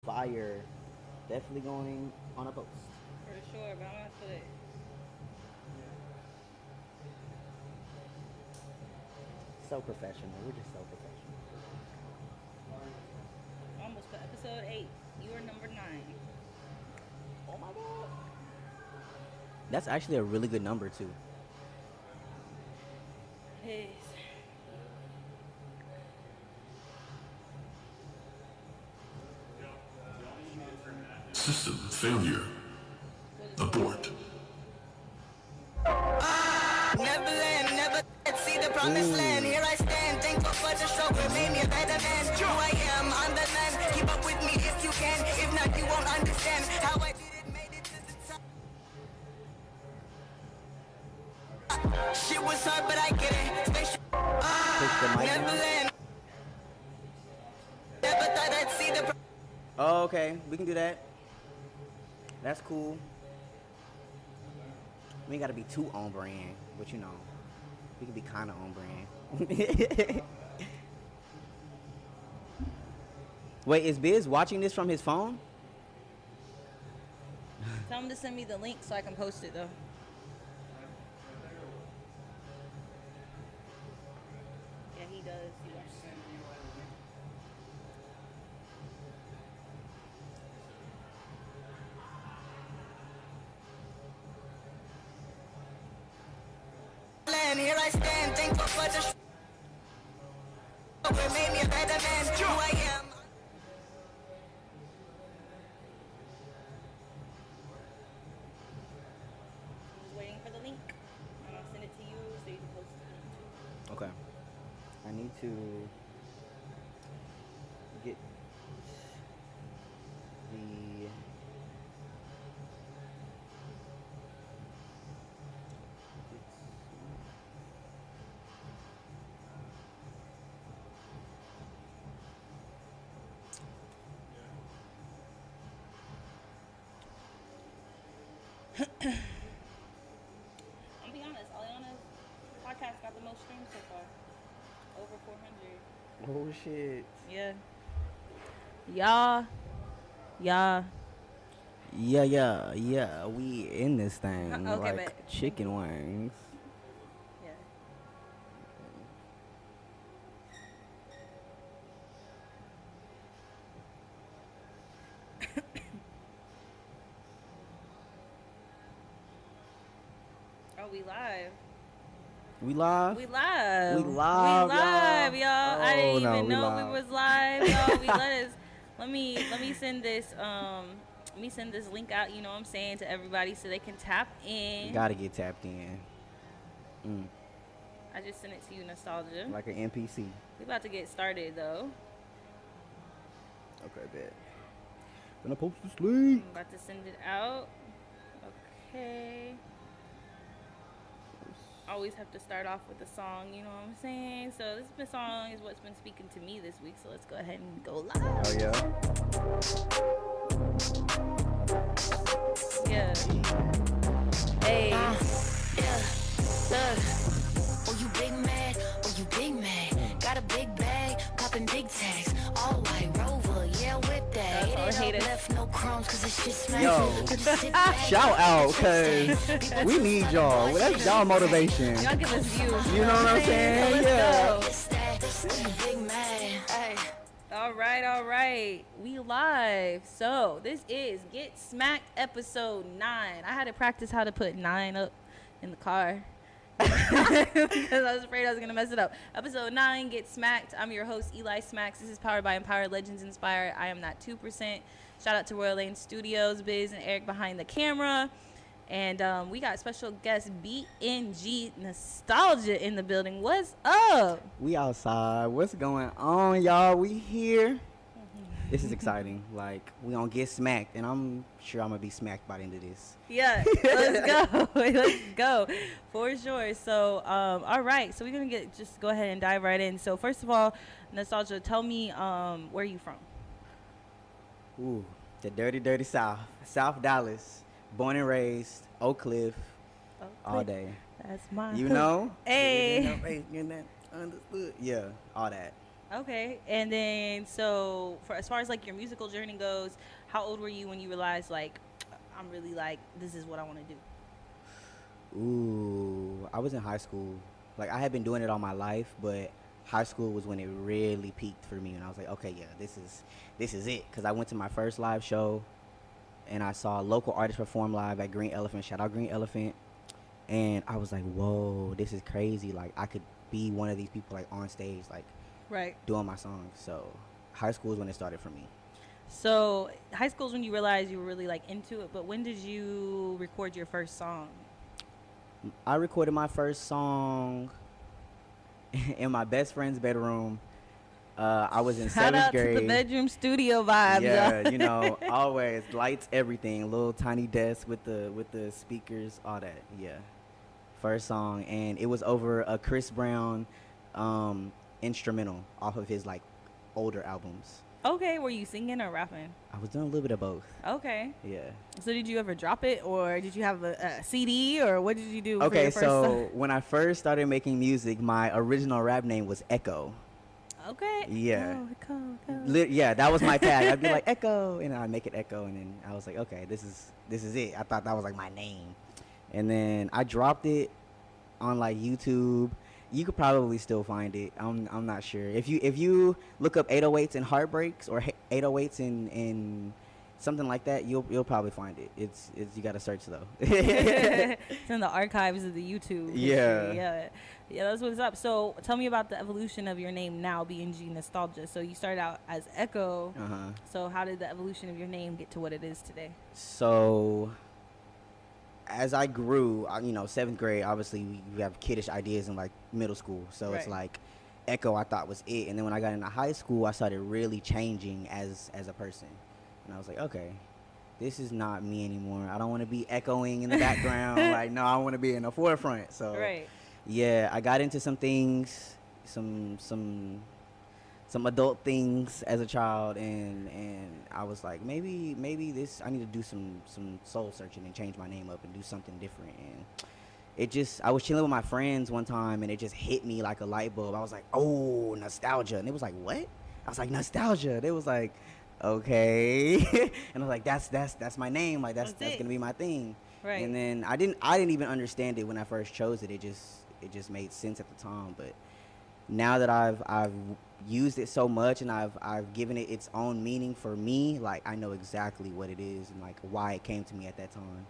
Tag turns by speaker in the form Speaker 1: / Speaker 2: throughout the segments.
Speaker 1: Fire. Definitely going on a post.
Speaker 2: For sure, but I'm gonna put it.
Speaker 1: So professional. We're just so professional.
Speaker 2: Almost put episode 8. You are number 9.
Speaker 1: Oh my god. That's actually a really good number too.
Speaker 2: Peace.
Speaker 3: System failure. Abort.
Speaker 4: Neverland, never see the promised land. Here I stand, thankful for the struggle, made me a better man. Who I am, on the land. Keep up with me if you can. If not, you won't understand how I did it, made it to the top. Shit was hard, but I get it. Neverland. Never thought I'd see the.
Speaker 1: Oh, okay, we can do that. That's cool. We ain't gotta be too on brand, but you know, we can be kind of on brand. Wait, is Biz watching this from his phone?
Speaker 2: Tell him to send me the link so I can post it though. Yeah, he does. He does.
Speaker 4: Here I stand, thankful for the struggle, made me a better man. Who I am.
Speaker 2: Just waiting for the link. And I'll send it to you so you can post it.
Speaker 1: Okay. I need to get the
Speaker 2: I'll be honest, Aliana's podcast got the most streams so far. Over 400.
Speaker 1: oh shit.
Speaker 2: Yeah. Yeah.
Speaker 1: Yeah. We in this thing
Speaker 2: Okay,
Speaker 1: like
Speaker 2: but
Speaker 1: chicken wings.
Speaker 2: yeah. Oh, we live.
Speaker 1: We live.
Speaker 2: We live.
Speaker 1: We live,
Speaker 2: y'all. I
Speaker 1: Oh,
Speaker 2: didn't
Speaker 1: no,
Speaker 2: even
Speaker 1: we
Speaker 2: know
Speaker 1: live.
Speaker 2: we was live, y'all. Let me send this let me send this link out, you know what I'm saying, to everybody so they can tap in.
Speaker 1: Gotta get tapped in.
Speaker 2: I just sent it to you, Nostalgia.
Speaker 1: Like an NPC.
Speaker 2: We about to get started though.
Speaker 1: Okay, bet. Gonna post this link.
Speaker 2: I'm about to send it out. Okay. Always have to start off with a song, you know what I'm saying? So this song is what's been speaking to me this week. So let's go ahead and go live.
Speaker 1: Oh yeah.
Speaker 2: Yeah. Hey.
Speaker 4: Oh, you big mad? Oh, you big mad? Got a big bag, popping big tags. All white Rover, yeah, with that.
Speaker 2: That's all
Speaker 4: It
Speaker 2: haters.
Speaker 4: ain't left no crumbs, cause it's just smack.
Speaker 1: Yo,
Speaker 4: Just sit back,
Speaker 1: shout out, cause
Speaker 4: People
Speaker 1: we need y'all. Well, that's y'all motivation.
Speaker 2: Y'all give us views.
Speaker 1: You know what I'm saying?
Speaker 2: So let's
Speaker 1: Yeah.
Speaker 2: go.
Speaker 4: It's that, you big man. Hey.
Speaker 2: All right. We live. So this is Get Smacked episode 9. I had to practice how to put 9 up in the car because I was afraid I was going to mess it up. Episode 9, Get Smacked. I'm your host, Eli Smackz. This is powered by Empowered Legends Inspired. I am not 2%. Shout out to Royal Lane Studios, Biz and Eric behind the camera. And we got special guest BNG Nostalgia in the building. What's up?
Speaker 1: We outside. What's going on, y'all? We here. This is exciting. Like, we gonna get smacked, and I'm sure I'm gonna be smacked by the end of this.
Speaker 2: Yeah, let's go. Let's go for sure. So, all right. So we're gonna just go ahead and dive right in. So first of all, Nostalgia, tell me, where are you from?
Speaker 1: Ooh, the dirty South. South Dallas. Born and raised. Oak Cliff. All day.
Speaker 2: That's mine.
Speaker 1: You know?
Speaker 2: Hey.
Speaker 1: Understood. Yeah, all that.
Speaker 2: Okay. And then, so for as far as like your musical journey goes, how old were you when you realized like, I'm really like, this is what I want to do?
Speaker 1: Ooh, I was in high school. Like, I had been doing it all my life, but high school was when it really peaked for me, and I was like, okay, yeah, this is it. Because I went to my first live show, and I saw a local artist perform live at Green Elephant. Shout out Green Elephant. And I was like, whoa, this is crazy. Like, I could be one of these people, like, on stage, like,
Speaker 2: Right.
Speaker 1: doing my songs. So high school is when it started for me.
Speaker 2: So high school is when you realized you were really like into it, but when did you record your first song?
Speaker 1: I recorded my first song in my best friend's bedroom. I was in
Speaker 2: Shout
Speaker 1: 7th
Speaker 2: out
Speaker 1: grade.
Speaker 2: to the bedroom studio vibes.
Speaker 1: Yeah,
Speaker 2: y'all.
Speaker 1: you know, always lights, everything. Little tiny desk with the speakers, all that. Yeah, first song, and it was over a Chris Brown instrumental off of his like older albums.
Speaker 2: Okay, were you singing or rapping?
Speaker 1: I was doing a little bit of both.
Speaker 2: Okay.
Speaker 1: Yeah.
Speaker 2: So did you ever drop it, or did you have a CD, or what did you do? For
Speaker 1: Okay,
Speaker 2: your first
Speaker 1: so
Speaker 2: song?
Speaker 1: when I first started making music, my original rap name was Echo.
Speaker 2: Okay.
Speaker 1: Yeah.
Speaker 2: Echo, echo.
Speaker 1: Yeah, that was my tag. I'd be like Echo, and I'd make it Echo, and then I was like, okay, this is it. I thought that was like my name, and then I dropped it on like YouTube. You could probably still find it. I'm not sure. If you look up 808s and Heartbreaks or 808s and something like that, you'll probably find it. It's you got to search though.
Speaker 2: It's in the archives of the YouTube.
Speaker 1: Yeah.
Speaker 2: history. Yeah, that's what's up. So tell me about the evolution of your name now, BNG Nostalgia. So you started out as Echo.
Speaker 1: Uh-huh.
Speaker 2: So how did the evolution of your name get to what it is today?
Speaker 1: So as I grew, you know, 7th grade, obviously you have kiddish ideas in like middle school. So it's
Speaker 2: Right.
Speaker 1: like Echo I thought was it. And then when I got into high school, I started really changing as a person. And I was like, okay, this is not me anymore. I don't want to be echoing in the background. Like, no, I want to be in the forefront. So
Speaker 2: Right.
Speaker 1: yeah, I got into some things, some adult things as a child, and I was like, maybe this, I need to do some soul searching and change my name up and do something different. And it just, I was chilling with my friends one time, and it just hit me like a light bulb. I was like, oh, nostalgia. And it was like, what? I was like, nostalgia. They was like, okay. And I was like, that's my name. Like that's
Speaker 2: it.
Speaker 1: gonna be my thing.
Speaker 2: Right.
Speaker 1: And then I didn't even understand it when I first chose it. It just made sense at the time. But now that I've used it so much and I've given it its own meaning for me, like I know exactly what it is and like why it came to me at that time.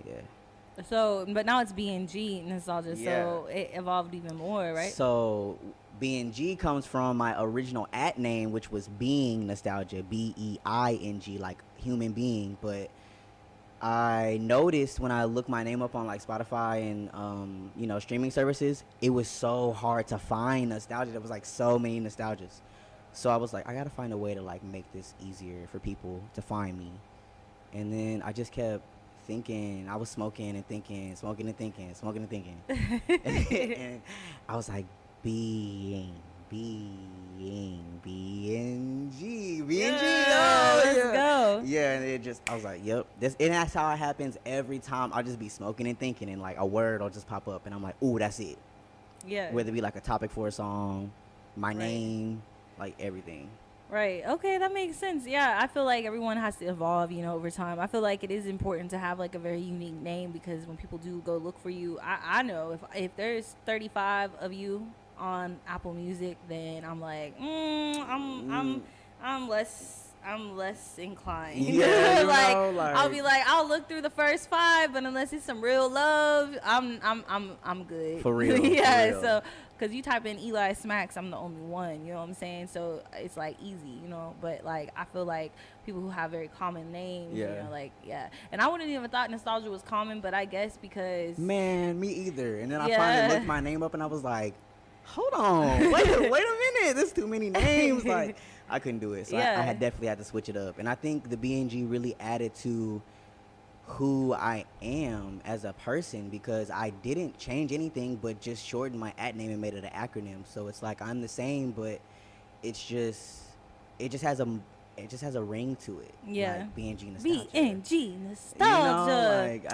Speaker 1: Yeah.
Speaker 2: So, but now it's BNG Nostalgia.
Speaker 1: Yeah.
Speaker 2: So it evolved even more, right?
Speaker 1: So BNG comes from my original name, which was Being Nostalgia, BEING, like human being. But I noticed when I looked my name up on like Spotify and you know, streaming services, it was so hard to find nostalgia. There was like so many nostalgias. So I was like, I gotta find a way to like make this easier for people to find me. And then I just kept thinking. I was smoking and thinking, smoking and thinking, smoking and thinking. And I was like, BNG.
Speaker 2: Yeah, let's go.
Speaker 1: Yeah, and it just, I was like, yep. And that's how it happens every time. I'll just be smoking and thinking, and like a word will just pop up, and I'm like, ooh, that's it.
Speaker 2: Yeah.
Speaker 1: Whether it be like a topic for a song, my
Speaker 2: Right.
Speaker 1: name, like everything.
Speaker 2: Right. Okay, that makes sense. Yeah, I feel like everyone has to evolve, you know, over time. I feel like it is important to have like a very unique name, because when people do go look for you, I know if there's 35 of you on Apple Music, then I'm like, I'm less inclined.
Speaker 1: Yeah, you
Speaker 2: like,
Speaker 1: know, like-
Speaker 2: I'll be like, I'll look through the first 5, but unless it's some real love, I'm good.
Speaker 1: For real,
Speaker 2: Yeah.
Speaker 1: for real.
Speaker 2: So, because you type in Eli Smackz, I'm the only one. You know what I'm saying? So it's like easy, you know. But like, I feel like people who have very common names, you
Speaker 1: Yeah.
Speaker 2: know, like And I wouldn't even thought nostalgia was common, but I guess because
Speaker 1: Man, me either. And then I
Speaker 2: Yeah.
Speaker 1: finally looked my name up, and I was like, hold on, wait a minute, there's too many names. Like, I couldn't do it. So
Speaker 2: Yeah.
Speaker 1: I had definitely had to switch it up. And I think the BNG really added to who I am as a person, because I didn't change anything but just shortened my name and made it an acronym. So it's like I'm the same, but it just has a ring to it.
Speaker 2: Yeah.
Speaker 1: Like BNG nostalgia.
Speaker 2: BNG nostalgia.
Speaker 1: You know, like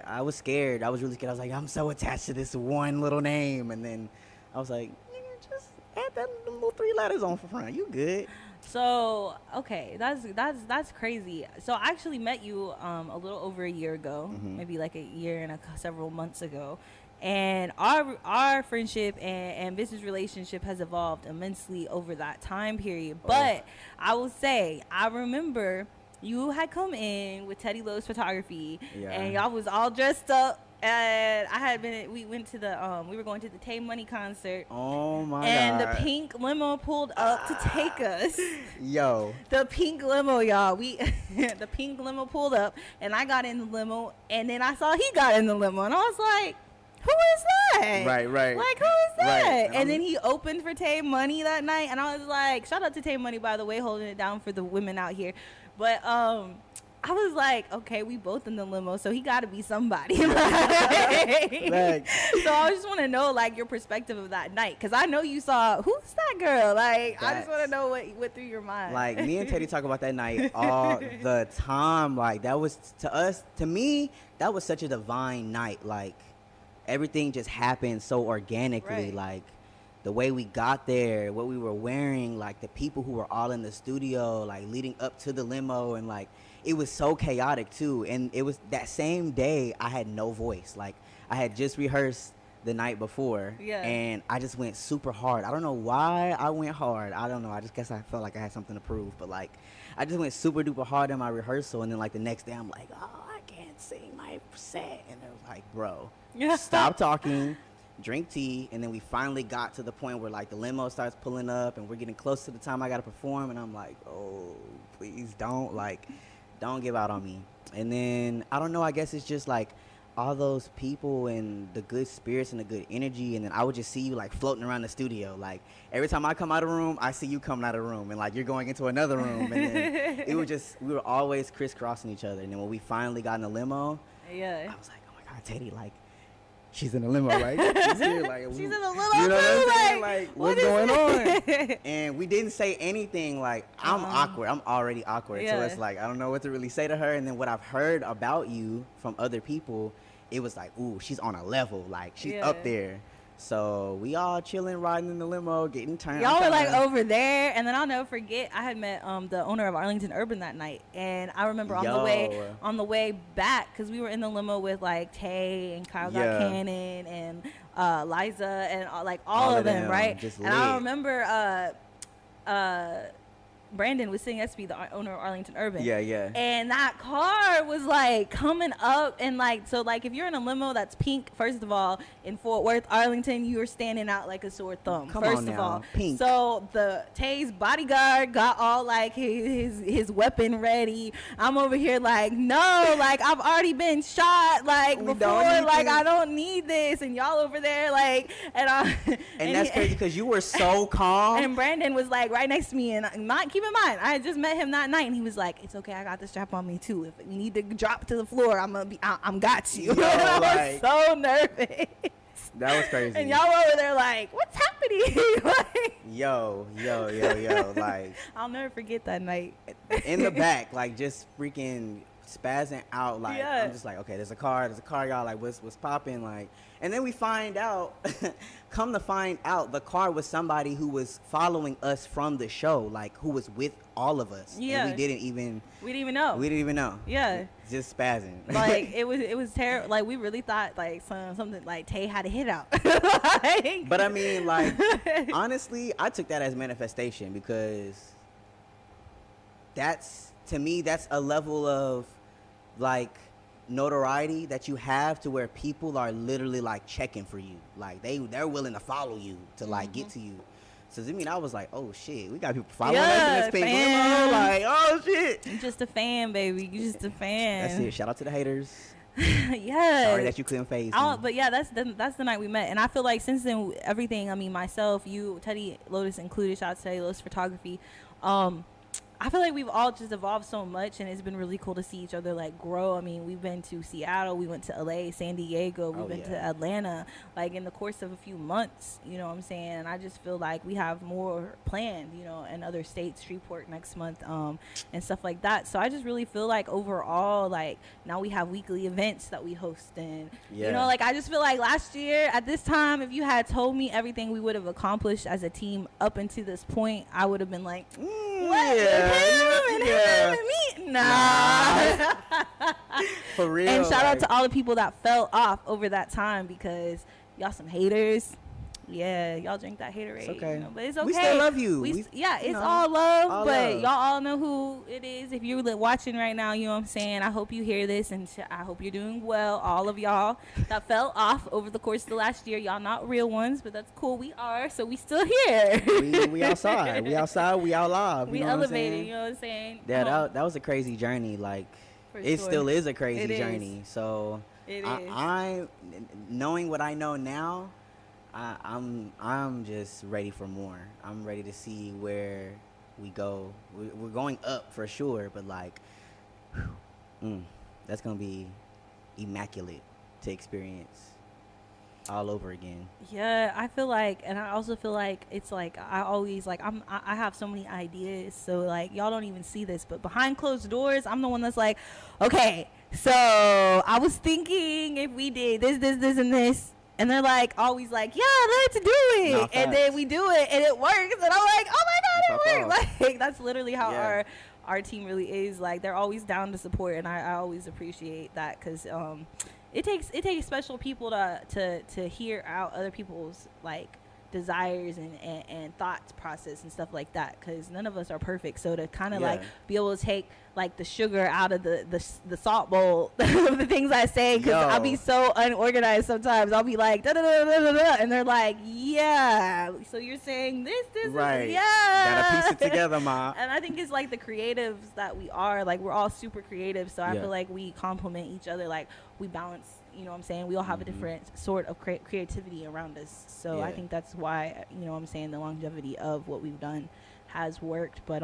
Speaker 1: I was scared. I was really scared. I was like, I'm so attached to this one little name, and then I was like, nigga, Add that little 3 letters on for front. You good?
Speaker 2: So okay, that's crazy. So I actually met you a little over a year ago, maybe like a year and several months ago, and our friendship and business relationship has evolved immensely over that time period. But I will say, I remember you had come in with Teddy Lowe's Photography, and y'all was all dressed up. And we went to we were going to the Tay Money concert.
Speaker 1: Oh my God.
Speaker 2: And the pink limo pulled up to take us.
Speaker 1: Yo.
Speaker 2: The pink limo, y'all. The pink limo pulled up, and I got in the limo, and then I saw he got in the limo, and I was like, who is that?
Speaker 1: Right.
Speaker 2: Like, who is that?
Speaker 1: Right.
Speaker 2: And then he opened for Tay Money that night, and I was like, shout out to Tay Money, by the way, holding it down for the women out here. But I was like, okay, we both in the limo, so he got to be somebody. So I just want to know, like, your perspective of that night, because I know you saw, who's that girl? Like, I just want to know what went through your mind.
Speaker 1: Like, me and Teddy talk about that night all the time. Like, that was, to me, that was such a divine night. Like, everything just happened so organically.
Speaker 2: Right.
Speaker 1: Like, the way we got there, what we were wearing, like, the people who were all in the studio, like, leading up to the limo, and, like, it was so chaotic too. And it was that same day I had no voice. Like, I had just rehearsed the night before, and I just went super hard. I don't know why I went hard. I don't know. I just guess I felt like I had something to prove. But, like, I just went super duper hard in my rehearsal, and then, like, the next day I'm like, oh, I can't sing my set. And it was like, bro, stop talking, drink tea. And then we finally got to the point where, like, the limo starts pulling up, and we're getting close to the time I got to perform, and I'm like, oh, please don't give out on me. And then, I don't know, I guess it's just like all those people and the good spirits and the good energy, and then I would just see you, like, floating around the studio. Like, every time I come out of the room, I see you coming out of the room, and, like, you're going into another room, and then it was just, we were always crisscrossing each other. And then when we finally got in the limo, I was like, oh my God, Teddy, like, she's in the limo, right? She's here, like,
Speaker 2: she's in the limo,
Speaker 1: you know
Speaker 2: too,
Speaker 1: what I'm saying? Like, what's going on? And we didn't say anything. Like, I'm awkward. I'm already awkward. So it's like, I don't know what to really say to her. And then what I've heard about you from other people, it was like, ooh, she's on a level. Like, she's up there. So we all chilling, riding in the limo, getting turned.
Speaker 2: Y'all were like over there, and then I'll never forget, I had met the owner of Arlington Urban that night, and I remember on the way back, because we were in the limo with, like, Tay and Kyle Got Cannon and Liza and like all of them, right? And I remember Brandon was sitting next to me, the owner of Arlington Urban. And that car was, like, coming up, and, like, so, like, if you're in a limo that's pink, first of all, in Fort Worth, Arlington, you were standing out like a sore thumb. First of all,
Speaker 1: pink.
Speaker 2: So the Tay's bodyguard got all, like, his weapon ready. I'm over here like, no, like, I've already been shot, like, before, like, I don't need this, and y'all over there, like, and
Speaker 1: that's crazy because you were so calm.
Speaker 2: And Brandon was, like, right next to me, and keep in mind, I had just met him that night, and he was like, it's okay, I got the strap on me too. If you need to drop to the floor, I'm got you.
Speaker 1: Yo,
Speaker 2: I was so nervous.
Speaker 1: That was crazy.
Speaker 2: And y'all over there like, what's happening? Like,
Speaker 1: yo, like,
Speaker 2: I'll never forget that night.
Speaker 1: In the back, like, just freaking spazzing out. Like, I'm just like, okay, there's a car, y'all. Like, what's popping? Like, and then we find out, come to find out, the car was somebody who was following us from the show, like, who was with all of us. And we didn't even know. Yeah. Just spazzing.
Speaker 2: Like, it was terrible. Like, we really thought, like, something like Tay had a hit out. Like,
Speaker 1: but I mean, like, honestly, I took that as manifestation, because to me, that's a level of, like, notoriety that you have to where people are literally, like, checking for you. Like, they're willing to follow you to, like, get to you. So, I mean, I was like, oh, shit, we got people following us in this pink limo. Like, oh, shit.
Speaker 2: You're just a fan, baby. You're just a fan.
Speaker 1: That's it. Shout out to the haters.
Speaker 2: Yeah.
Speaker 1: Sorry that you couldn't face me.
Speaker 2: But yeah, that's the night we met. And I feel like since then, everything, I mean, myself, you, Teddy Lotus included, shout out to Teddy Lotus Photography, I feel like we've all just evolved so much, and it's been really cool to see each other like grow. I mean, we've been to Seattle, we went to LA, San Diego, we've been to Atlanta, like in the course of a few months, you know what I'm saying? And I just feel like we have more planned, you know, in other states, Shreveport next month, and stuff like that. So I just really feel like overall, like now we have weekly events that we host, and you know, like I just feel like last year at this time, if you had told me everything we would have accomplished as a team up until this point, I would have been like, what? Nah.
Speaker 1: For real.
Speaker 2: And shout out to all the people that fell off over that time, because y'all some haters. Yeah, y'all drink that haterade.
Speaker 1: It's okay.
Speaker 2: You know, but it's okay.
Speaker 1: We still love you.
Speaker 2: It's all love,
Speaker 1: all
Speaker 2: but
Speaker 1: love.
Speaker 2: y'all all know who it is. If you're watching right now, you know what I'm saying? I hope you hear this, and I hope you're doing well. All of y'all that fell off over the course of the last year, y'all not real ones, but that's cool. We are, so we still here.
Speaker 1: we outside. We outside. We out live.
Speaker 2: We
Speaker 1: know
Speaker 2: elevated, you know what I'm saying?
Speaker 1: Yeah, that was a crazy journey. Like, it still is a crazy journey. So, I knowing what I know now, I'm just ready for more. I'm ready to see where we go. We're going up for sure, but like, that's gonna be immaculate to experience all over again.
Speaker 2: Yeah, I feel like, and I also feel like it's like I always like I have so many ideas. So like y'all don't even see this, but behind closed doors, I'm the one that's like, okay, so I was thinking if we did this, and this. And they're like, always like, yeah, let's do it.
Speaker 1: No,
Speaker 2: and then we do it, and it works. And I'm like, oh my God, it worked. Like, that's literally how our team really is. Like, they're always down to support, and I always appreciate that, because it takes special people to hear out other people's like desires and thoughts process and stuff like that, because none of us are perfect. So to kind of like be able to take like the sugar out of the salt bowl of the things I say, because I'll be so unorganized sometimes. I'll be like da da da da da, and they're like, yeah, so you're saying this
Speaker 1: right,
Speaker 2: yeah,
Speaker 1: gotta piece it together, ma.
Speaker 2: And I think it's like the creatives that we are, like we're all super creative, so I feel like we complement each other, like we balance, you know what I'm saying? We all have a different sort of creativity around us. So I think that's why, you know what I'm saying, the longevity of what we've done has worked. But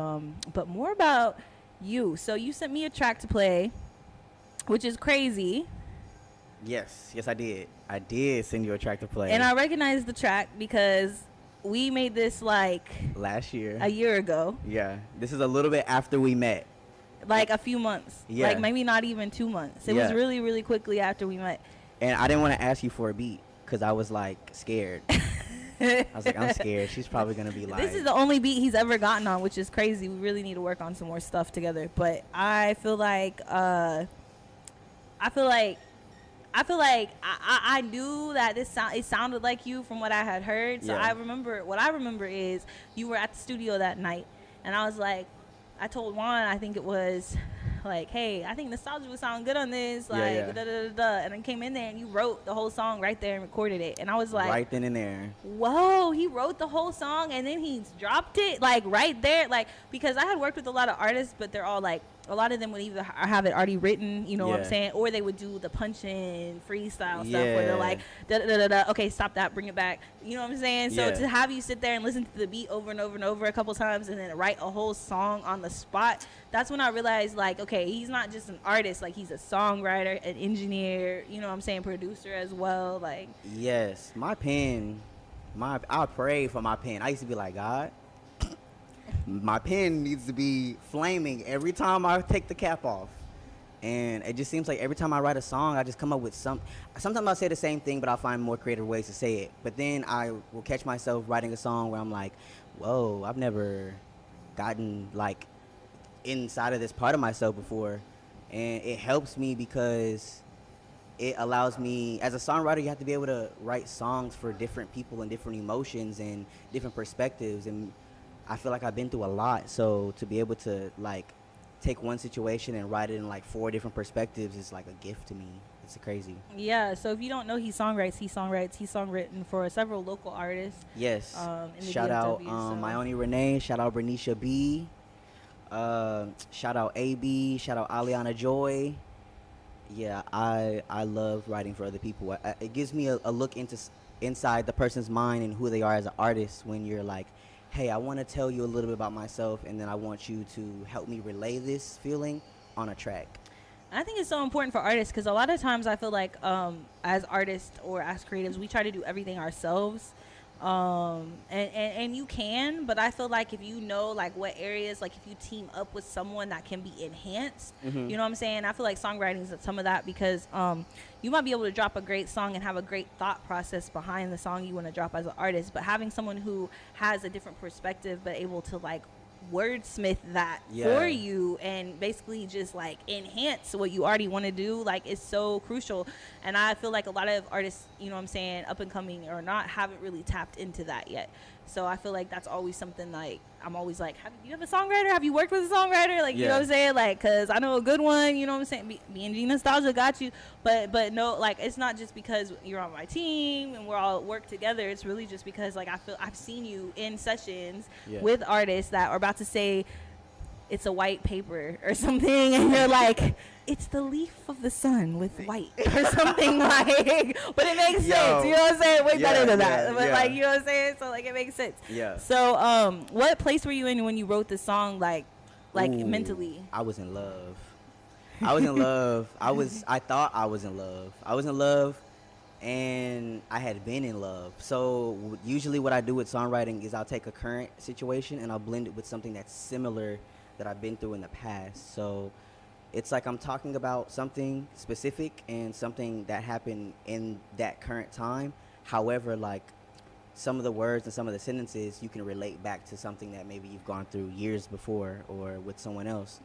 Speaker 2: more about you. So you sent me a track to play, which is crazy.
Speaker 1: Yes, I did. I did send you a track to play.
Speaker 2: And I recognize the track because we made this like
Speaker 1: last year.
Speaker 2: A year ago.
Speaker 1: Yeah. This is a little bit after we met.
Speaker 2: Like a few months.
Speaker 1: Yeah.
Speaker 2: Like maybe not even 2 months. It was really, really quickly after we met.
Speaker 1: And I didn't want to ask you for a beat because I was like scared. I was like, I'm scared. She's probably going to be like.
Speaker 2: This is the only beat he's ever gotten on, which is crazy. We really need to work on some more stuff together. But I feel like I knew that it sounded like you from what I had heard. So I remember is you were at the studio that night, and I was like, I told Juan, I think it was like, hey, I think nostalgia would sound good on this, like da da da da, and then came in there and you wrote the whole song right there and recorded it, and I was like,
Speaker 1: right then and there,
Speaker 2: whoa, he wrote the whole song and then he dropped it like right there, like, because I had worked with a lot of artists, but they're all like, a lot of them would either have it already written, you know what I'm saying, or they would do the punch-in freestyle stuff where they're like, da da da da, okay, stop that, bring it back, you know what I'm saying? So to have you sit there and listen to the beat over and over and over a couple times and then write a whole song on the spot, that's when I realized, like, okay, he's not just an artist, like he's a songwriter, an engineer, you know what I'm saying, producer as well, like.
Speaker 1: Yes, my pen, I pray for my pen. I used to be like, God, my pen needs to be flaming every time I take the cap off. And it just seems like every time I write a song, I just come up with sometimes I'll say the same thing, but I'll find more creative ways to say it. But then I will catch myself writing a song where I'm like, whoa, I've never gotten like inside of this part of myself before. And it helps me because it allows me, as a songwriter, you have to be able to write songs for different people and different emotions and different perspectives. And I feel like I've been through a lot, so to be able to like take one situation and write it in like 4 different perspectives is like a gift to me. It's crazy. Yeah.
Speaker 2: So if you don't know, he songwritten for several local artists.
Speaker 1: Yes.
Speaker 2: In the
Speaker 1: shout
Speaker 2: DFW,
Speaker 1: out Myoni Renee. Shout out Bernicia B. Shout out AB. Shout out Aliana Joy. Yeah, I love writing for other people. It gives me a look inside the person's mind and who they are as an artist when you're like hey, I want to tell you a little bit about myself, and then I want you to help me relay this feeling on a track.
Speaker 2: I think it's so important for artists because a lot of times I feel like as artists or as creatives, we try to do everything ourselves. And you can, but I feel like if you know like what areas, like if you team up with someone that can be enhanced, you know what I'm saying? I feel like songwriting is some of that because you might be able to drop a great song and have a great thought process behind the song you want to drop as an artist, but having someone who has a different perspective but able to like wordsmith that for you and basically just like enhance what you already want to do, like it's so crucial. And I feel like a lot of artists, you know what I'm saying, up and coming or not, haven't really tapped into that yet. So I feel like that's always something like I'm always like, do you have a songwriter? Have you worked with a songwriter? Like, you know what I'm saying? Like, cause I know a good one, you know what I'm saying? BNG Nostalgia got you. But no, like, it's not just because you're on my team and we're all work together. It's really just because like, I feel I've seen you in sessions with artists that are about to say it's a white paper or something. And you're like, it's the leaf of the sun with white or something like, but it makes sense. You know what I'm saying? Way better than that. But like, you know what I'm saying? So like, it makes sense. So, what place were you in when you wrote this song? Like mentally?
Speaker 1: I was in love. I thought I was in love. I was in love and I had been in love. So usually what I do with songwriting is I'll take a current situation and I'll blend it with something that's similar that I've been through in the past. So it's like I'm talking about something specific and something that happened in that current time. However, like some of the words and some of the sentences you can relate back to something that maybe you've gone through years before or with someone else.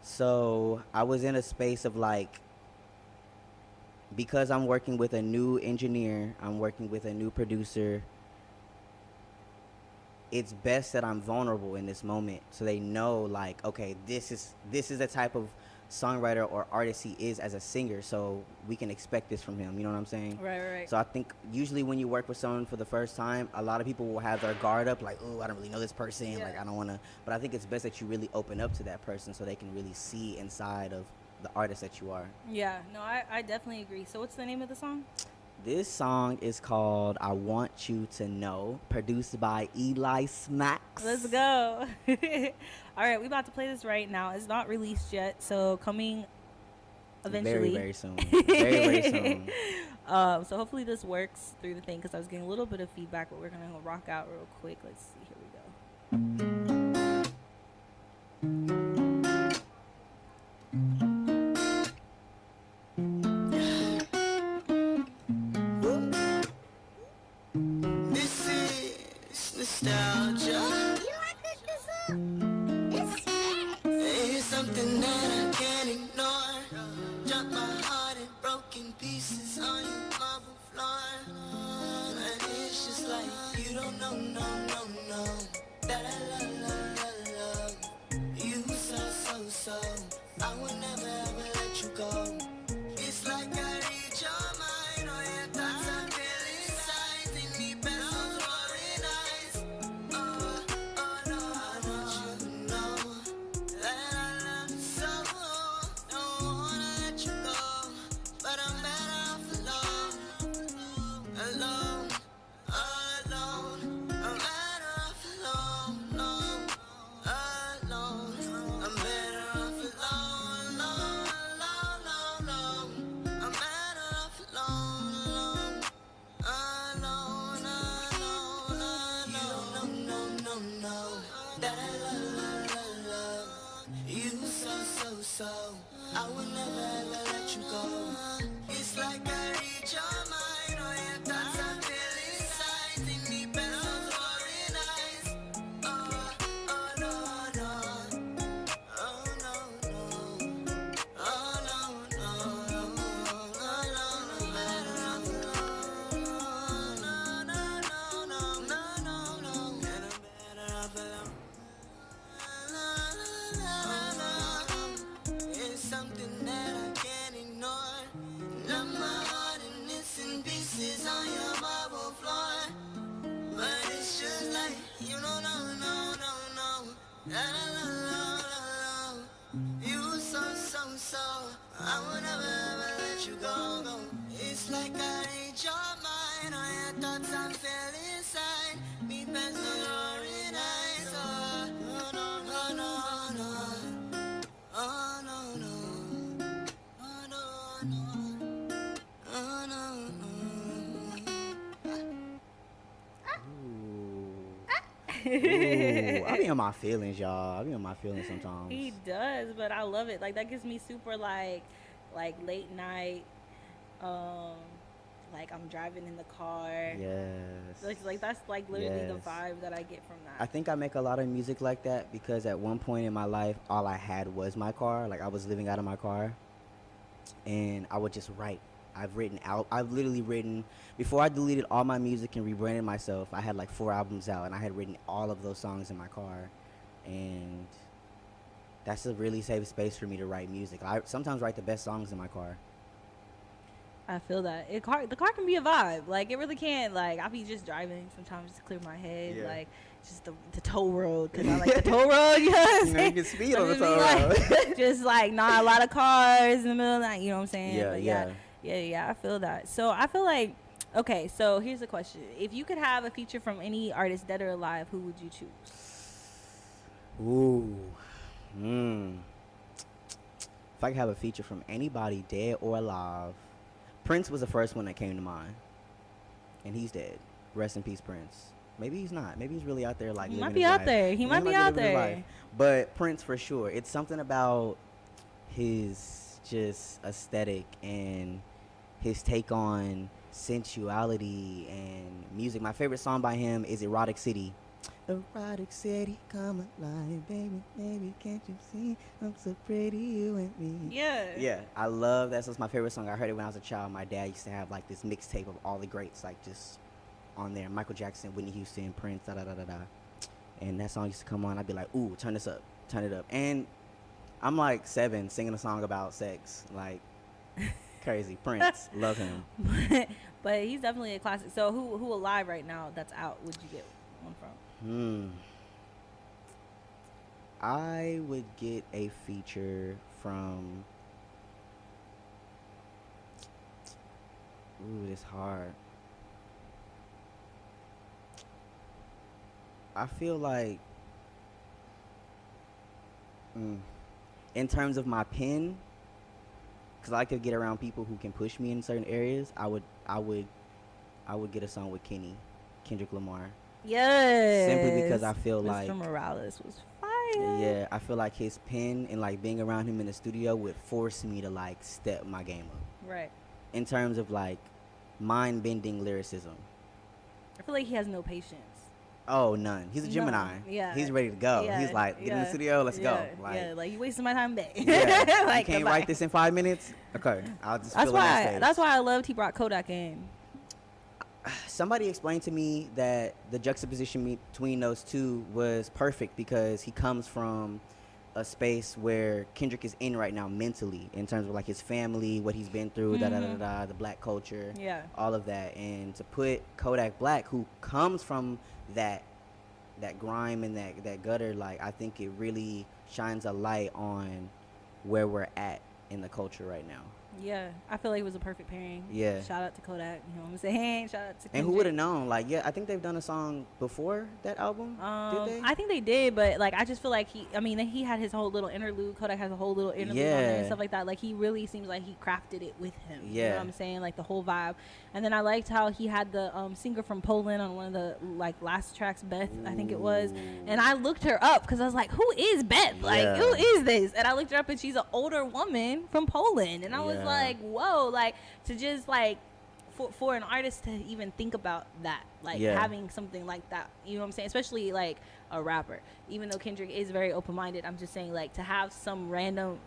Speaker 1: So I was in a space of like, because I'm working with a new engineer, I'm working with a new producer, it's best that I'm vulnerable in this moment so they know like, okay, this is the type of songwriter or artist he is as a singer, so we can expect this from him, you know what I'm saying?
Speaker 2: Right.
Speaker 1: So I think usually when you work with someone for the first time, a lot of people will have their guard up like, oh, I don't really know this person, like I don't want to, but I think it's best that you really open up to that person so they can really see inside of the artist that you are.
Speaker 2: Yeah, no, I definitely agree. So what's the name of the song?
Speaker 1: This song is called I Want You to Know, produced by Smackz.
Speaker 2: Let's go. All right, we about to play this right now. It's not released yet, so coming eventually.
Speaker 1: Very, very soon. Very, very soon.
Speaker 2: So hopefully this works through the thing because I was getting a little bit of feedback, but we're going to rock out real quick. Let's see. Here we go.
Speaker 4: This is nostalgia. It's something that I can't ignore. Drop my heart in broken pieces on your marble floor. And it's just like you don't know, no. That I love. You so. I would never ever let you go. It's like I read your mind, or your thoughts I feel inside. Take me back those roaring eyes. Oh no, I want you to know that I love you so. Don't wanna let you go, but I'm better off alone. I'm better off alone. I'm better off alone. I'm better off alone. No. That I love you so. I would never ever let you go. It's like I read your mind, or your thoughts I feel inside. Take me back those roaring eyes. Oh no. It's something that I can't ignore. Love my heart and it's in pieces on your marble floor. But it's just like you don't know. La. You so. I would never ever let you go. It's like I read your mind, or your thoughts I feel inside. Me best alone.
Speaker 1: Ooh, I be in my feelings, y'all. I be in my feelings sometimes.
Speaker 2: He does, but I love it. Like that gives me super like late night. Like I'm driving in the car.
Speaker 1: Yes.
Speaker 2: Like that's like literally the
Speaker 1: Yes.
Speaker 2: vibe that I get from that.
Speaker 1: I think I make a lot of music like that because at one point in my life, all I had was my car. Like I was living out of my car, and I would just write. I've literally written, before I deleted all my music and rebranded myself, I had like 4 albums out, and I had written all of those songs in my car, and that's a really safe space for me to write music. I sometimes write the best songs in my car.
Speaker 2: I feel that the car can be a vibe. Like it really can. Like I'll be just driving sometimes to clear my head.
Speaker 1: Yeah.
Speaker 2: Like just the toll road because I like the toll road. You know what I'm
Speaker 1: You know, you
Speaker 2: saying?
Speaker 1: can speed
Speaker 2: So
Speaker 1: on the
Speaker 2: just be
Speaker 1: toll
Speaker 2: like-
Speaker 1: road.
Speaker 2: just like not a lot of cars in the middle of the night. You know what I'm saying?
Speaker 1: Yeah,
Speaker 2: But
Speaker 1: yeah.
Speaker 2: yeah. I feel that. So I feel like okay. So here's a question: if you could have a feature from any artist, dead or alive, who would you choose?
Speaker 1: Ooh. If I could have a feature from anybody, dead or alive, Prince was the first one that came to mind. And he's dead. Rest in peace, Prince. Maybe he's not. Maybe he's really out there like
Speaker 2: He
Speaker 1: living
Speaker 2: might be
Speaker 1: his
Speaker 2: out
Speaker 1: life.
Speaker 2: there. He might be out
Speaker 1: living his
Speaker 2: there.
Speaker 1: life. But Prince for sure. It's something about his just aesthetic and his take on sensuality and music. My favorite song by him is Erotic City. Erotic City, come alive, baby, baby, can't you see I'm so pretty, you and me.
Speaker 2: Yeah.
Speaker 1: Yeah, I love that. So it's my favorite song. I heard it when I was a child. My dad used to have like this mixtape of all the greats, like just on there. Michael Jackson, Whitney Houston, Prince, da da da da da. And that song used to come on. I'd be like, ooh, turn this up, turn it up. And I'm like 7 singing a song about sex, like crazy. Prince, love him.
Speaker 2: But he's definitely a classic. So who alive right now that's out would you get one from?
Speaker 1: I would get a feature from. Ooh, it's hard. I feel like, in terms of my pen, because I like to get around people who can push me in certain areas. I would get a song with Kendrick Lamar.
Speaker 2: Yes.
Speaker 1: Simply because I feel
Speaker 2: Mr.
Speaker 1: like,
Speaker 2: Morales was fire.
Speaker 1: yeah, I feel like his pen and like being around him in the studio would force me to like step my game up
Speaker 2: Right.
Speaker 1: in terms of like mind-bending lyricism.
Speaker 2: I feel like he has no patience.
Speaker 1: Oh, none. He's a
Speaker 2: No,
Speaker 1: Gemini.
Speaker 2: yeah.
Speaker 1: He's ready to go.
Speaker 2: Yeah,
Speaker 1: He's like, get in the
Speaker 2: yeah,
Speaker 1: studio, let's
Speaker 2: yeah,
Speaker 1: go. Like,
Speaker 2: yeah, like you wasting my time today.
Speaker 1: yeah,
Speaker 2: Like,
Speaker 1: you can't
Speaker 2: goodbye.
Speaker 1: write this in 5 minutes? Okay, I'll just
Speaker 2: That's
Speaker 1: fill it on
Speaker 2: why.
Speaker 1: stage.
Speaker 2: That's why I loved he brought Kodak in.
Speaker 1: Somebody explained to me that the juxtaposition between those two was perfect because he comes from a space where Kendrick is in right now mentally in terms of like his family, what he's been through, the black culture,
Speaker 2: Yeah.
Speaker 1: all of that. And to put Kodak Black, who comes from that grime and that gutter, like I think it really shines a light on where we're at in the culture right now.
Speaker 2: Yeah, I feel like it was a perfect pairing.
Speaker 1: Yeah.
Speaker 2: Shout out to Kodak. You know what I'm saying? Shout out to
Speaker 1: And who would have known? Like, yeah, I think they've done a song before that album. Did they?
Speaker 2: I think they did, but like I just feel like he had his whole little interlude. Kodak has a whole little interlude on there and
Speaker 1: Yeah.
Speaker 2: stuff like that. Like he really seems like he crafted it with him. You know
Speaker 1: Yeah.
Speaker 2: what I'm saying? Like the whole vibe. And then I liked how he had the singer from Poland on one of the like last tracks, Beth, I think it was. And I looked her up because I was like, who is Beth? Like,
Speaker 1: Yeah.
Speaker 2: who is this? And I looked her up and she's an older woman from Poland. And I was
Speaker 1: Yeah.
Speaker 2: like, whoa, like to just like for an artist to even think about that, like
Speaker 1: Yeah.
Speaker 2: having something like that, you know what I'm saying? Especially like a rapper, even though Kendrick is very open-minded, I'm just saying like to have some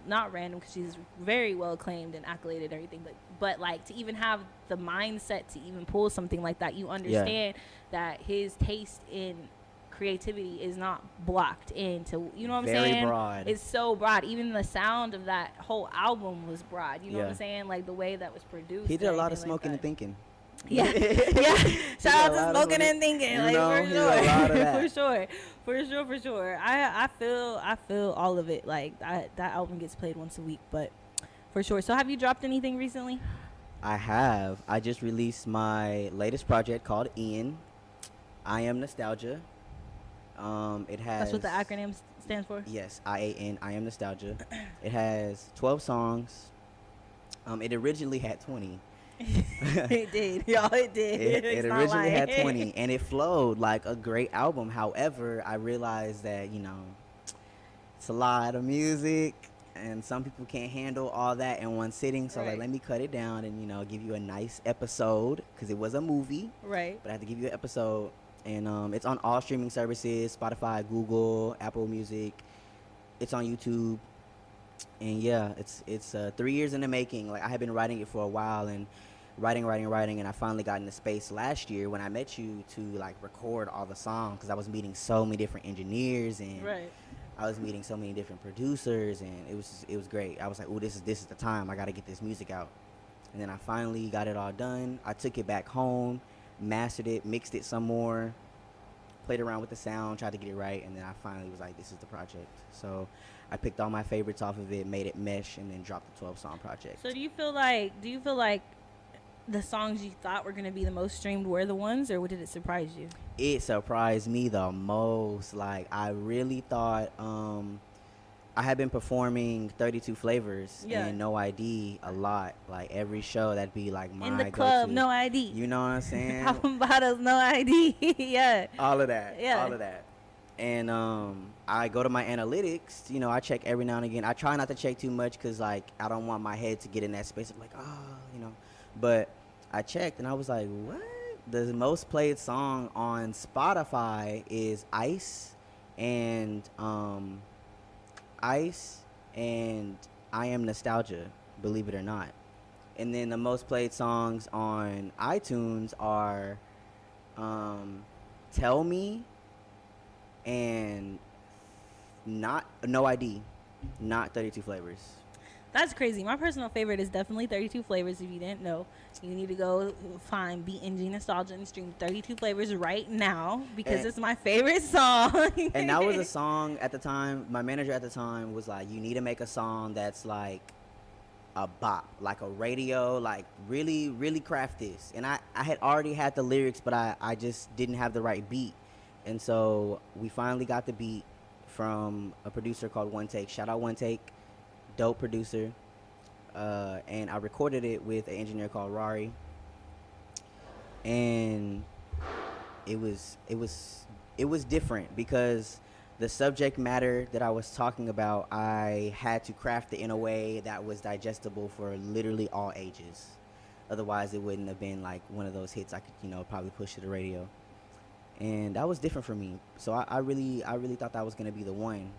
Speaker 2: not random because she's very well acclaimed and accoladed and everything, but like to even have the mindset to even pull something like that, you understand that his taste in creativity is not blocked into, you know what I'm
Speaker 1: Very
Speaker 2: saying?
Speaker 1: broad.
Speaker 2: It's so broad. Even the sound of that whole album was broad. You know what
Speaker 1: Yeah.
Speaker 2: I'm saying? Like the way that was produced.
Speaker 1: He did a lot of
Speaker 2: everything
Speaker 1: smoking
Speaker 2: like
Speaker 1: and thinking.
Speaker 2: yeah, yeah. Shout out
Speaker 1: a lot
Speaker 2: to
Speaker 1: of
Speaker 2: smoking and thinking,
Speaker 1: you
Speaker 2: like
Speaker 1: know,
Speaker 2: for
Speaker 1: he did a lot of that.
Speaker 2: sure, for sure. I feel all of it. Like that album gets played once a week, but for sure. So have you dropped anything recently?
Speaker 1: I have. I just released my latest project called Ian. I Am Nostalgia. It has.
Speaker 2: That's what the acronym stands for.
Speaker 1: Yes, IAN. I Am Nostalgia. It has 12 songs. It originally had 20,
Speaker 2: It did, y'all. It did.
Speaker 1: It
Speaker 2: It's not
Speaker 1: originally had
Speaker 2: lying.
Speaker 1: 20, and it flowed like a great album. However, I realized that, it's a lot of music, and some people can't handle all that in one sitting. So,
Speaker 2: Right.
Speaker 1: let me cut it down and, give you a nice episode, because it was a movie.
Speaker 2: Right.
Speaker 1: But I had to give you an episode, and it's on all streaming services: Spotify, Google, Apple Music. It's on YouTube, and yeah, it's 3 years in the making. Like, I had been writing it for a while, and writing, and I finally got in the space last year when I met you to like record all the songs, because I was meeting so many different engineers, and
Speaker 2: Right.
Speaker 1: I was meeting so many different producers, and it was great. I was like, oh, this is the time. I got to get this music out. And then I finally got it all done. I took it back home, mastered it, mixed it some more, played around with the sound, tried to get it right, and then I finally was like, this is the project. So I picked all my favorites off of it, made it mesh, and then dropped the 12-song project.
Speaker 2: So do you feel like the songs you thought were gonna be the most streamed were the ones, or did it surprise you?
Speaker 1: It surprised me the most. Like, I really thought I had been performing 32 Flavors and No ID a lot. Like, every show, that'd be like my
Speaker 2: In the club,
Speaker 1: go-to.
Speaker 2: No ID.
Speaker 1: You know what I'm saying?
Speaker 2: Popping bottles, No ID. Yeah.
Speaker 1: All of that.
Speaker 2: Yeah.
Speaker 1: All of that. And I go to my analytics. I check every now and again. I try not to check too much, because, like, I don't want my head to get in that space of like, But I checked, and I was like, what? The most played song on Spotify is Ice and I Am Nostalgia, believe it or not. And then the most played songs on iTunes are Tell Me and No ID, not 32 Flavors.
Speaker 2: That's crazy. My personal favorite is definitely 32 Flavors. If you didn't know, you need to go find BNG Nostalgia and stream 32 Flavors right now, because it's my favorite song.
Speaker 1: And that was a song at the time. My manager at the time was like, you need to make a song that's like a bop, like a radio, like really, really craft this. And I had already had the lyrics, but I just didn't have the right beat. And so we finally got the beat from a producer called One Take. Shout out One Take. Dope producer. And I recorded it with an engineer called Rari. And it was different, because the subject matter that I was talking about, I had to craft it in a way that was digestible for literally all ages. Otherwise, it wouldn't have been like one of those hits I could, probably push to the radio. And that was different for me. So I really thought that was gonna be the one.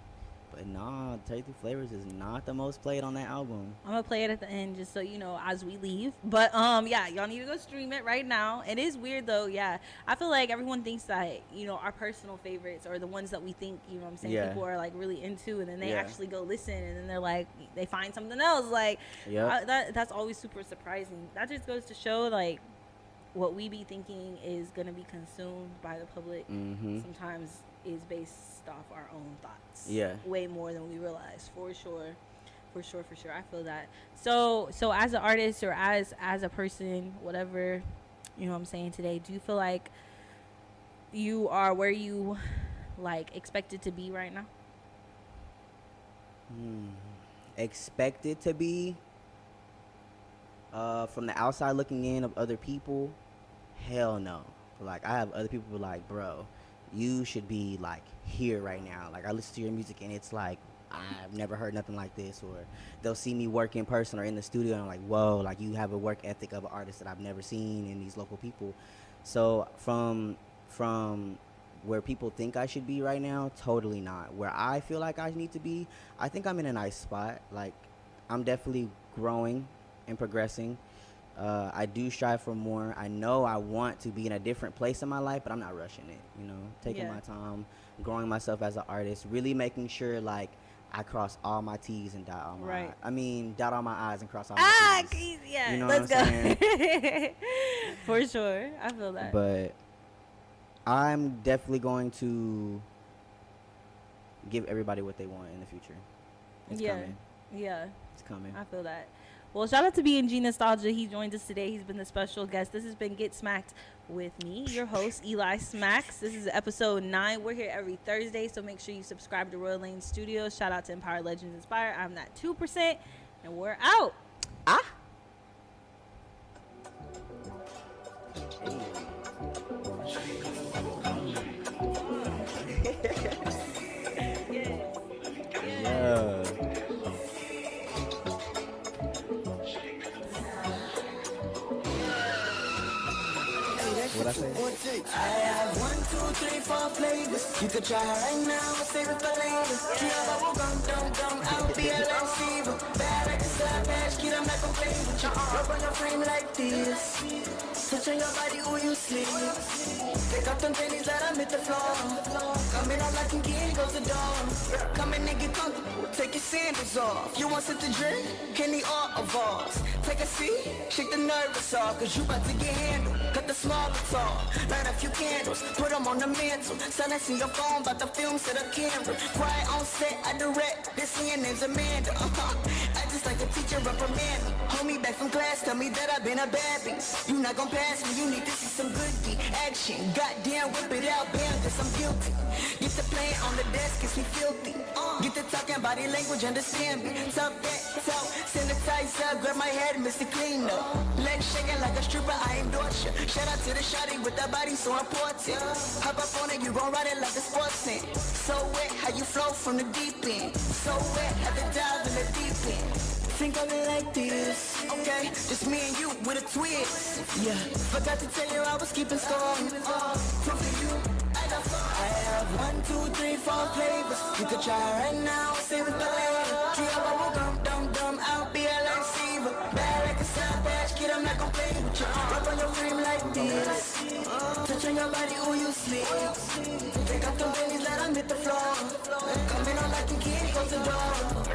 Speaker 1: But nah, 32 Flavors is not the most played on that album.
Speaker 2: I'm gonna play it at the end, just so you know, as we leave. But yeah, y'all need to go stream it right now. It is weird though. Yeah, I feel like everyone thinks that our personal favorites are the ones that we think, what I'm saying,
Speaker 1: Yeah.
Speaker 2: people are like really into, and then they
Speaker 1: Yeah.
Speaker 2: actually go listen, and then they're like, they find something else. Like,
Speaker 1: Yep.
Speaker 2: that's always super surprising. That just goes to show, like, what we be thinking is gonna be consumed by the public
Speaker 1: Mm-hmm.
Speaker 2: sometimes is based off our own thoughts.
Speaker 1: Yeah.
Speaker 2: Way more than we realize, for sure. For sure. I feel that. So as an artist, or as a person, whatever, I'm saying today, do you feel like you are where you like expected to be right now?
Speaker 1: Expected to be, from the outside looking in of other people, hell no. Like, I have other people like, bro, you should be like here right now. Like, I listen to your music and it's like, I've never heard nothing like this. Or they'll see me work in person or in the studio, and I'm like, whoa, like, you have a work ethic of an artist that I've never seen in these local people. So from where people think I should be right now, totally not. Where I feel like I need to be, I think I'm in a nice spot. Like, I'm definitely growing and progressing. I do strive for more. I know I want to be in a different place in my life, but I'm not rushing it, taking
Speaker 2: Yeah.
Speaker 1: my time, growing myself as an artist, really making sure, like, I cross all my T's and dot all my
Speaker 2: Right.
Speaker 1: dot all my I's and cross all my T's.
Speaker 2: Yeah,
Speaker 1: You know
Speaker 2: let's
Speaker 1: what I'm
Speaker 2: go. For sure, I feel that.
Speaker 1: But I'm definitely going to give everybody what they want in the future. It's coming.
Speaker 2: Yeah,
Speaker 1: It's coming.
Speaker 2: I feel that. Well, shout out to BNG Nostalgia. He joined us today. He's been the special guest. This has been Get Smacked with me, your host, Eli Smackz. This is episode 9. We're here every Thursday, so make sure you subscribe to Royal Lane Studios. Shout out to Empower Legends Inspire. I'm that 2%, and we're out.
Speaker 1: Ah. Yeah. What I say?
Speaker 4: I have 1, 2, 3, 4 flavors. You could try right now, save it for later. Kia bubble gum, dum, I'll be a lifesaver. Bad like a side patch, kid, I'm not gon' play with you. Rub on your frame like this. Touch on your body, ooh, you sleep. Pick up them pennies, let them hit the floor. Coming out like a kid, goes the door. Come in and get comfortable, take your sandals off. You want something to drink? Kenny or a Voss? Take a seat, shake the nervous off, cause you about to get handled. Cut the small tall, light a few candles, put them on the mantle. Silence in your phone, bout the film, set up camera. Quiet on set, I direct, this hand name's Amanda. I just like a teacher reprimand me. Hold me back from class, tell me that I've been a bad bitch. You not gon' pass me, you need to see some good D action. Goddamn, whip it out, bam, cause I'm guilty. Get to playing on the desk, cause we filthy. Get to talking body language, understand me. Talk that, talk, sanitizer, grab my head, Mr. Clean up. Legs shaking like a stripper, I endorse ya. Shout out to the shawty with that body so important. Hop up on it, you gon' ride it like a sports team. So wet, how you flow from the deep end. So wet, had to dive in the deep end. Think of it like this, okay? Just me and you with a twist. Yeah, forgot to tell you I was keeping score. Proof of you, I got fun. I have 1, 2, 3, 4 flavors. You could try right now, save it for later. Kia bubble gum, dum, I'll be a lifesaver. Bad like a side patch, kid, I'm not gon' play with you. Rub on your frame like this. Touch on your body, ooh, you sleep. Pick up the pennies, let them hit the floor. Coming on like a kid, goes the door.